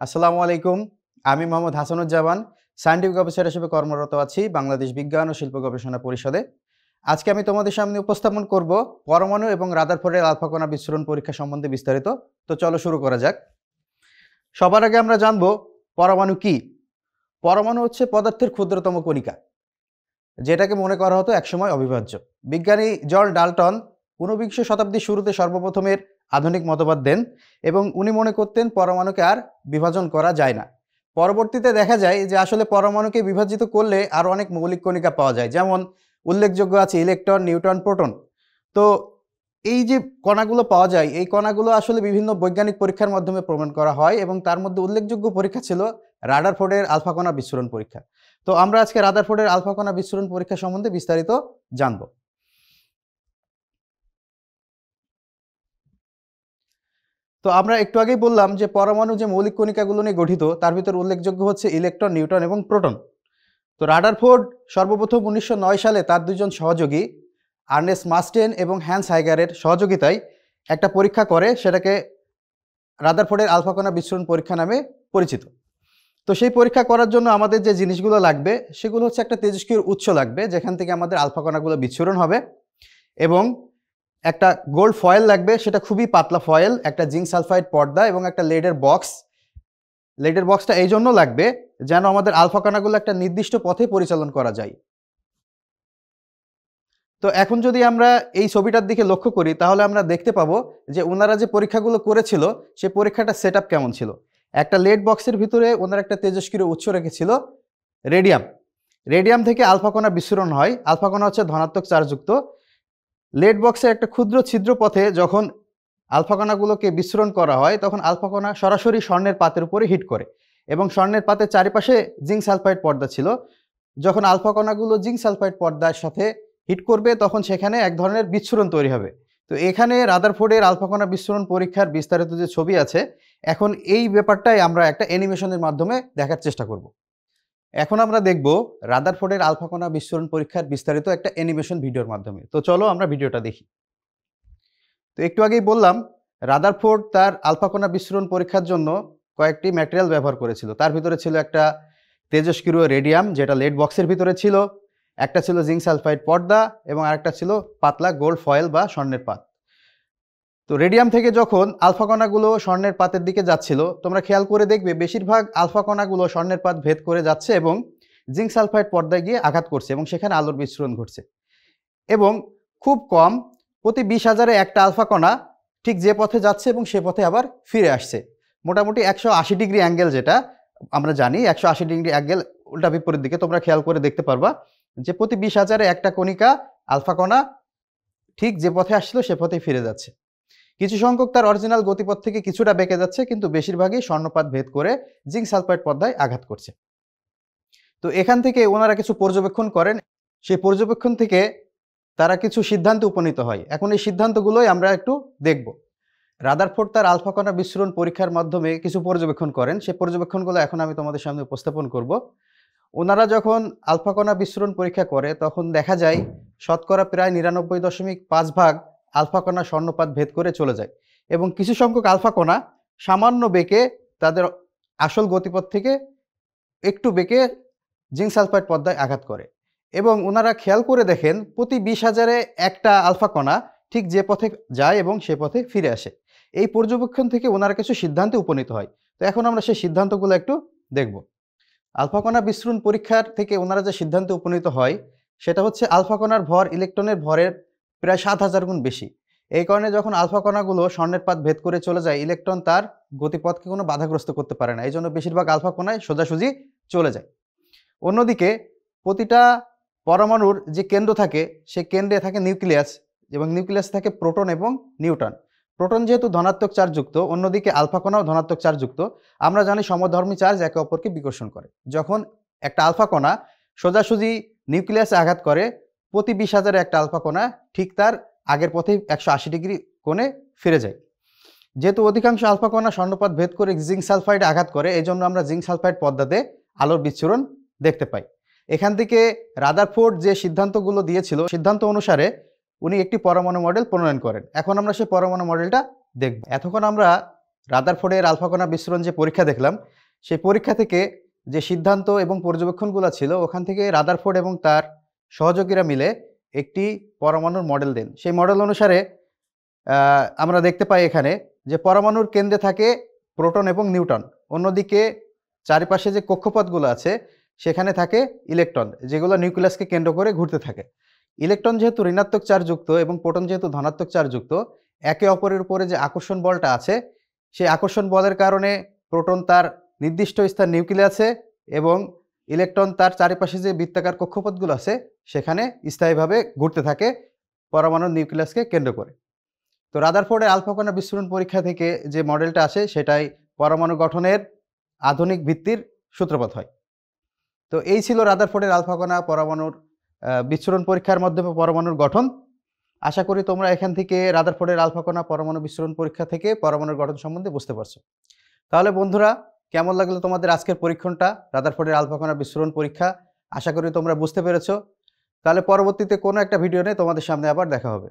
আসসালামু আলাইকুম। আমি মোহাম্মদ হাসানুজ্জামান সায়েন্টিফিক অফিসার হিসেবে কর্মরত আছি বাংলাদেশ বিজ্ঞান ও শিল্প গবেষণা পরিষদে। আজকে আমি তোমাদের সামনে উপস্থাপন করব পরমাণু এবং রাদারফোর্ডের আলফা কণা বিস্ফোরণ পরীক্ষা সম্বন্ধে বিস্তারিত। তো চলো শুরু করা যাক। সবার আগে আমরা জানব পরমাণু কি? পরমাণু হচ্ছে পদার্থের ক্ষুদ্রতম কণিকা, যেটাকে মনে করা হতো একসময় অবিভাজ্য। বিজ্ঞানী জন ডাল্টন ঊনবিংশ শতাব্দীর শুরুতে সর্বপ্রথমের আধুনিক মতবাদ দেন এবং উনি মনে করতেন পরমাণুকে আর বিভাজন করা যায় না। পরবর্তীতে দেখা যায় যে আসলে পরমাণুকে বিভাজিত করলে আরও অনেক মৌলিক কণিকা পাওয়া যায়, যেমন উল্লেখযোগ্য আছে ইলেকট্রন, নিউট্রন, প্রোটন। তো এই যে কণাগুলো পাওয়া যায়, এই কণাগুলো আসলে বিভিন্ন বৈজ্ঞানিক পরীক্ষার মাধ্যমে প্রমাণ করা হয় এবং তার মধ্যে উল্লেখযোগ্য পরীক্ষা ছিল রাদারফোর্ডের আলফা কণা বিস্ফোরণ পরীক্ষা। তো আমরা আজকে রাদারফোর্ডের আলফা কণা বিস্ফোরণ পরীক্ষা সম্বন্ধে বিস্তারিত জানব। তো আমরা একটু আগেই বললাম যে পরমাণু যে মৌলিক কণিকাগুলো নিয়ে গঠিত, তার ভিতর উল্লেখযোগ্য হচ্ছে ইলেকট্রন, নিউট্রন এবং প্রোটন। তো রাদারফোর্ড সর্বপ্রথম 1909 সালে তার দুজন সহযোগী আর্নেস্ট মার্স্টেন এবং হ্যান্স হাইগারের সহযোগিতায় একটা পরীক্ষা করে, সেটাকে রাদারফোর্ডের আলফা কণা বিস্ফোরণ পরীক্ষা নামে পরিচিত। তো সেই পরীক্ষা করার জন্য আমাদের যে জিনিসগুলো লাগবে সেগুলো হচ্ছে একটা তেজস্ক্রিয় উৎস লাগবে, যেখান থেকে আমাদের আলফা কণাগুলো বিচ্ছুরণ হবে, এবং একটা গোল্ড ফয়েল লাগবে, সেটা খুবই পাতলা ফয়েল, একটা জিঙ্ক সালফাইড পর্দা এবং একটা লেডের বক্স। লেডের বক্সটা এই জন্য লাগবে যেন আমাদের আলফা কণাগুলো একটা নির্দিষ্ট পথে পরিচালন করা যায়। তো এখন যদি আমরা এই ছবিটার দিকে লক্ষ্য করি, তাহলে আমরা দেখতে পাবো যে ওনারা যে পরীক্ষাগুলো করেছিল সেই পরীক্ষাটা সেট আপ কেমন ছিল। একটা লেড বক্সের ভিতরে ওনারা একটা তেজস্ক্রিয় উৎস রেখেছিল রেডিয়াম। রেডিয়াম থেকে আলফা কণা বিস্ফোরণ হয়। আলফা কণা হচ্ছে ধনাত্মক চার্জযুক্ত। লেড বক্সের একটা ক্ষুদ্র ছিদ্র পথে যখন আলফা কণাগুলোকে বিস্ফোরণ করা হয়, তখন আলফা কণা সরাসরি স্বর্ণের পাতের উপরে হিট করে, এবং স্বর্ণের পাতের চারিপাশে জিঙ্ক সালফাইড পর্দা ছিল। যখন আলফা কণাগুলো জিঙ্ক সালফাইড পর্দার সাথে হিট করবে, তখন সেখানে এক ধরনের বিচ্ছুরণ তৈরি হবে। তো এখানে রাদারফোর্ডের আলফা কণা বিস্ফোরণ পরীক্ষার বিস্তারিত যে ছবি আছে, এখন এই ব্যাপারটাই আমরা একটা অ্যানিমেশনের মাধ্যমে দেখার চেষ্টা করব। এখন আমরা দেখব রাদারফোর্ডের আলফা কণা বিস্ফোরণ পরীক্ষার বিস্তারিত একটা অ্যানিমেশন ভিডিওর মাধ্যমে। তো চলো আমরা ভিডিওটা দেখি। তো একটু আগেই বললাম রাদারফোর্ড তার আলফা কণা বিস্ফোরণ পরীক্ষার জন্য কয়েকটি ম্যাটেরিয়াল ব্যবহার করেছিল। তার ভিতরে ছিল একটা তেজস্ক্রিয় রেডিয়াম, যেটা লেড বক্সের ভিতরে ছিল, একটা ছিল জিঙ্ক সালফাইড পর্দা, এবং আরেকটা ছিল পাতলা গোল্ড ফয়েল বা স্বর্ণের পাত। তো রেডিয়াম থেকে যখন আলফা কণাগুলো স্বর্ণের পাতের দিকে যাচ্ছিল, তোমরা খেয়াল করে দেখবে বেশিরভাগ আলফা কণাগুলো স্বর্ণের পাত ভেদ করে যাচ্ছে এবং জিঙ্ক সালফাইড পর্দায় গিয়ে আঘাত করছে এবং সেখানে আলোর বিস্ফোরণ ঘটছে। এবং খুব কম, প্রতি 20,000-এ একটা আলফা কণা ঠিক যে পথে যাচ্ছে এবং সে পথে আবার ফিরে আসছে। মোটামুটি 180 ডিগ্রি অ্যাঙ্গেল, যেটা আমরা জানি 180 ডিগ্রি অ্যাঙ্গেল উল্টা বিপরীত দিকে, তোমরা খেয়াল করে দেখতে পারবা যে প্রতি 20,000-এ একটা কণিকা আলফা কণা ঠিক যে পথে আসছিল সে পথেই ফিরে যাচ্ছে। কিছু সংখ্যক তার অরিজিনাল গতিপথ থেকে কিছুটা বেঁকে যাচ্ছে, কিন্তু বেশিরভাগই স্বর্ণপাত ভেদ করে জিঙ্ক সালফাইড পর্দায় আঘাত করছে। তো এখান থেকে ওনারা কিছু পর্যবেক্ষণ করেন। সেই পর্যবেক্ষণ থেকে তারা কিছু সিদ্ধান্তে উপনীত হয়। এখন এই সিদ্ধান্তগুলোই আমরা একটু দেখব। রাদারফোর্ড তার আলফা কণা বিস্ফোরণ পরীক্ষার মাধ্যমে কিছু পর্যবেক্ষণ করেন। সেই পর্যবেক্ষণগুলো এখন আমি তোমাদের সামনে উপস্থাপন করব। ওনারা যখন আলফা কণা বিস্ফোরণ পরীক্ষা করে, তখন দেখা যায় শতকরা প্রায় 99.5 ভাগ আলফা কণা স্বর্ণপাত ভেদ করে চলে যায়, এবং কিছু সংখ্যক আলফা কণা সামান্য বেঁকে তাদের আসল গতিপথ থেকে একটু বেঁকে জিঙ্ক সালফাইড পর্দায় আঘাত করে। এবং ওনারা খেয়াল করে দেখেন প্রতি 20,000-এ একটা আলফা কণা ঠিক যে পথে যায় এবং সে পথে ফিরে আসে। এই পর্যবেক্ষণ থেকে ওনারা কিছু সিদ্ধান্তে উপনীত হয়। তো এখন আমরা সেই সিদ্ধান্তগুলো একটু দেখব। আলফা কণা বিস্ফোরণ পরীক্ষার থেকে ওনারা যে সিদ্ধান্তে উপনীত হয়, সেটা হচ্ছে আলফা কণার ভর ইলেকট্রনের ভরের প্রায় 7,000 গুণ বেশি। এই কারণে যখন আলফা কণাগুলো স্বর্ণের পাত ভেদ করে চলে যায়, ইলেকট্রন তার গতিপথকে কোনো বাধাগ্রস্ত করতে পারে না। এই জন্য বেশিরভাগ আলফা কণায় সোজাসুজি চলে যায়। অন্যদিকে প্রতিটা পরমাণুর যে কেন্দ্র থাকে, সে কেন্দ্রে থাকে নিউক্লিয়াস, এবং নিউক্লিয়াস থাকে প্রোটন এবং নিউট্রন। প্রোটন যেহেতু ধনাত্মক চার্জযুক্ত, অন্যদিকে আলফা কণাও ধনাত্মক চার্জযুক্ত। আমরা জানি সমধর্মী চার্জ একে অপরকে বিকর্ষণ করে। যখন একটা আলফা কণা সোজাসুজি নিউক্লিয়াসে আঘাত করে, প্রতি 20,000-এ একটা আলফা কণা ঠিক তার আগের পথেই 180 ডিগ্রি কোণে ফিরে যায়। যেহেতু অধিকাংশ আলফা কণা স্বর্ণপাত ভেদ করে জিঙ্ক সালফাইডে আঘাত করে, এই জন্য আমরা জিঙ্ক সালফাইড পর্দাতে আলোর বিচ্ছুরণ দেখতে পাই। এখান থেকে রাদারফোর্ড যে সিদ্ধান্তগুলো দিয়েছিল, সিদ্ধান্ত অনুসারে উনি একটি পরমাণু মডেল প্রণয়ন করেন। এখন আমরা সেই পরমাণু মডেলটা দেখব। এতক্ষণ আমরা রাদারফোর্ডের আলফা কণা বিস্ফোরণ যে পরীক্ষা দেখলাম, সেই পরীক্ষা থেকে যে সিদ্ধান্ত এবং পর্যবেক্ষণগুলো ছিল, ওখান থেকে রাদারফোর্ড এবং তার সহযোগীরা মিলে একটি পরমাণুর মডেল দেন। সেই মডেল অনুসারে আমরা দেখতে পাই এখানে যে পরমাণুর কেন্দ্রে থাকে প্রোটন এবং নিউট্রন, অন্যদিকে চারিপাশে যে কক্ষপথগুলো আছে সেখানে থাকে ইলেকট্রন, যেগুলো নিউক্লিয়াসকে কেন্দ্র করে ঘুরতে থাকে। ইলেকট্রন যেহেতু ঋণাত্মক চার্জযুক্ত এবং প্রোটন যেহেতু ধনাত্মক চার্জযুক্ত, একে অপরের উপরে যে আকর্ষণ বলটা আছে, সেই আকর্ষণ বলের কারণে প্রোটন তার নির্দিষ্ট স্থান নিউক্লিয়াসে এবং ইলেকট্রন তার চারিপাশে যে বৃত্তাকার কক্ষপথগুলো আছে সেখানে স্থায়ীভাবে ঘুরতে থাকে পরমাণুর নিউক্লিয়াসকে কেন্দ্র করে। তো রাদারফোর্ডের আলফা কণা বিস্ফোরণ পরীক্ষা থেকে যে মডেলটা আসে সেটাই পরমাণু গঠনের আধুনিক ভিত্তির সূত্রপাত হয়। তো এই ছিল রাদারফোর্ডের আলফা কণা পরমাণুর বিস্ফোরণ পরীক্ষার মাধ্যমে পরমাণুর গঠন। আশা করি তোমরা এখান থেকে রাদারফোর্ডের আলফা কণা পরমাণু বিস্ফোরণ পরীক্ষা থেকে পরমাণুর গঠন সম্বন্ধে বুঝতে পারছো। তাহলে বন্ধুরা, কেমন লাগলো তোমাদের আজকের পরীক্ষণটা, রাদারফোর্ডের আলফা কণা বিস্ফোরণ পরীক্ষা? আশা করি তোমরা বুঝতে পেরেছো। তাহলে পরবর্তীতে কোনো একটা ভিডিও নিয়ে তোমাদের সামনে আবার দেখা হবে।